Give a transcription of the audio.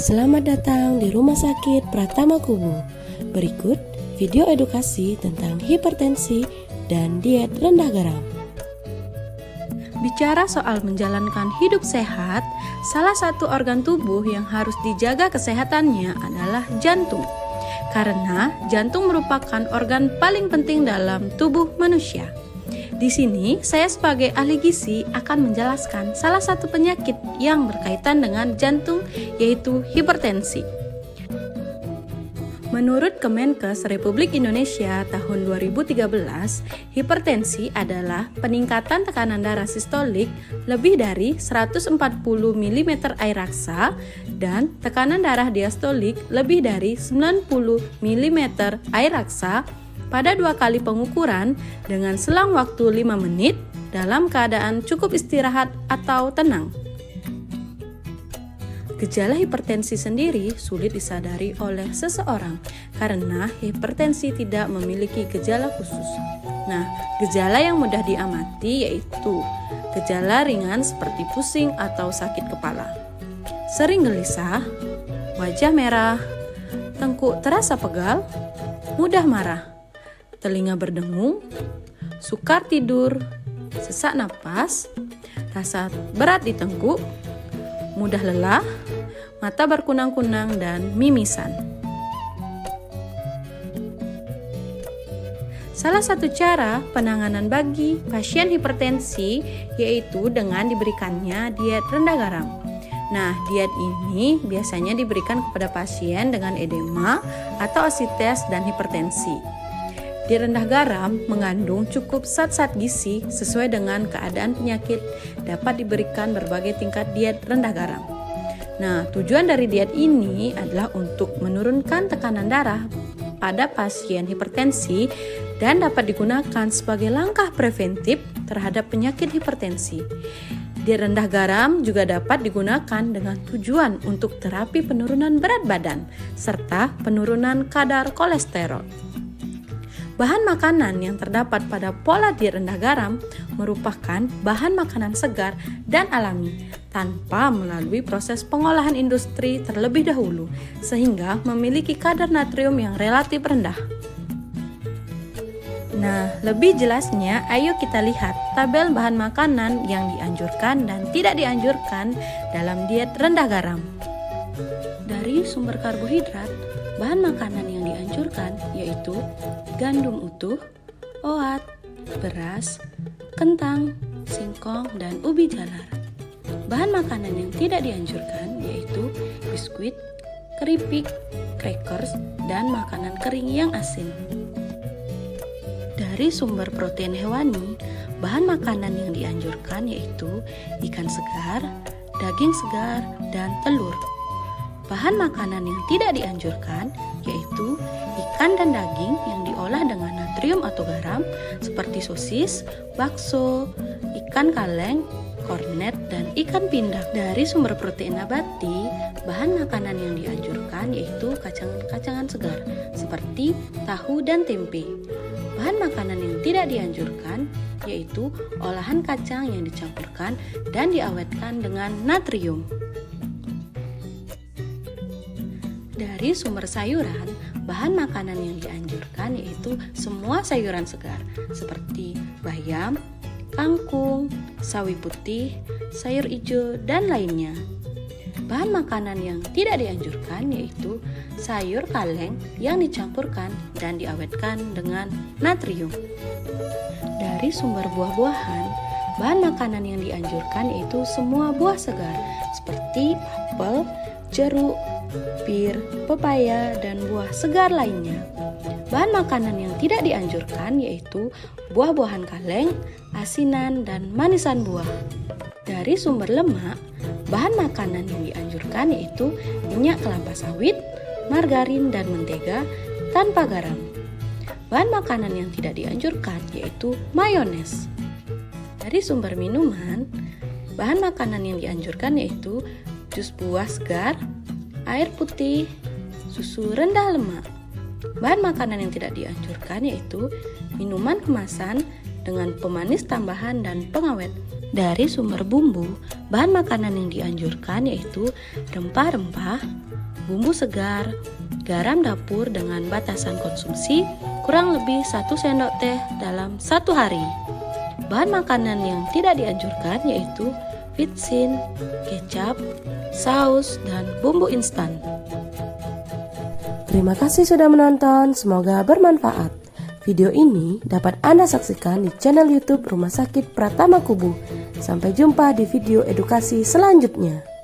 Selamat datang di Rumah Sakit Pratama Kubu. Berikut video edukasi tentang hipertensi dan diet rendah garam. Bicara soal menjalankan hidup sehat, salah satu organ tubuh yang harus dijaga kesehatannya adalah jantung. Karena jantung merupakan organ paling penting dalam tubuh manusia. Di sini, saya sebagai ahli gizi akan menjelaskan salah satu penyakit yang berkaitan dengan jantung, yaitu hipertensi. Menurut Kemenkes Republik Indonesia tahun 2013, hipertensi adalah peningkatan tekanan darah sistolik lebih dari 140 mm air raksa dan tekanan darah diastolik lebih dari 90 mm air raksa pada 2 kali pengukuran dengan selang waktu 5 menit dalam keadaan cukup istirahat atau tenang. Gejala hipertensi sendiri sulit disadari oleh seseorang karena hipertensi tidak memiliki gejala khusus. Nah, gejala yang mudah diamati yaitu gejala ringan seperti pusing atau sakit kepala, sering gelisah, wajah merah, tengkuk terasa pegal, mudah marah, telinga berdengung, sukar tidur, sesak napas, rasa berat di tengkuk, mudah lelah, mata berkunang-kunang, dan mimisan. Salah satu cara penanganan bagi pasien hipertensi yaitu dengan diberikannya diet rendah garam. Nah, diet ini biasanya diberikan kepada pasien dengan edema atau asites dan hipertensi. Diet rendah garam mengandung cukup zat-zat gizi sesuai dengan keadaan penyakit, dapat diberikan berbagai tingkat diet rendah garam. Nah, tujuan dari diet ini adalah untuk menurunkan tekanan darah pada pasien hipertensi dan dapat digunakan sebagai langkah preventif terhadap penyakit hipertensi. Diet rendah garam juga dapat digunakan dengan tujuan untuk terapi penurunan berat badan serta penurunan kadar kolesterol. Bahan makanan yang terdapat pada pola diet rendah garam merupakan bahan makanan segar dan alami tanpa melalui proses pengolahan industri terlebih dahulu, sehingga memiliki kadar natrium yang relatif rendah. Nah, lebih jelasnya, ayo kita lihat tabel bahan makanan yang dianjurkan dan tidak dianjurkan dalam diet rendah garam. Dari sumber karbohidrat, bahan makanan yang dianjurkan yaitu gandum utuh, oat, beras, kentang, singkong, dan ubi jalar. Bahan makanan yang tidak dianjurkan yaitu biskuit, keripik, crackers, dan makanan kering yang asin. Dari sumber protein hewani, bahan makanan yang dianjurkan yaitu ikan segar, daging segar, dan telur. Bahan makanan yang tidak dianjurkan yaitu ikan dan daging yang diolah dengan natrium atau garam seperti sosis, bakso, ikan kaleng, kornet, dan ikan pindang. Dari sumber protein nabati, bahan makanan yang dianjurkan yaitu kacang-kacangan segar seperti tahu dan tempe. Bahan makanan yang tidak dianjurkan yaitu olahan kacang yang dicampurkan dan diawetkan dengan natrium. Dari sumber sayuran, bahan makanan yang dianjurkan yaitu semua sayuran segar seperti bayam, kangkung, sawi putih, sayur hijau, dan lainnya. Bahan makanan yang tidak dianjurkan yaitu sayur kaleng yang dicampurkan dan diawetkan dengan natrium. Dari sumber buah-buahan, bahan makanan yang dianjurkan yaitu semua buah segar seperti apel, jeruk, pir, pepaya, dan buah segar lainnya. Bahan makanan yang tidak dianjurkan yaitu buah-buahan kaleng, asinan, dan manisan buah. Dari sumber lemak, bahan makanan yang dianjurkan yaitu minyak kelapa sawit, margarin, dan mentega tanpa garam. Bahan makanan yang tidak dianjurkan yaitu mayones. Dari sumber minuman, bahan makanan yang dianjurkan yaitu jus buah segar, air putih, susu rendah lemak. Bahan makanan yang tidak dianjurkan yaitu minuman kemasan dengan pemanis tambahan dan pengawet Dari sumber bumbu, bahan makanan yang dianjurkan yaitu rempah-rempah, bumbu segar, garam dapur dengan batasan konsumsi kurang lebih 1 sendok teh dalam 1 hari. Bahan makanan yang tidak dianjurkan yaitu vitsin, kecap, saus, dan bumbu instan. Terima kasih sudah menonton, semoga bermanfaat. Video ini dapat Anda saksikan di channel YouTube Rumah Sakit Pratama Kubu. Sampai jumpa di video edukasi selanjutnya.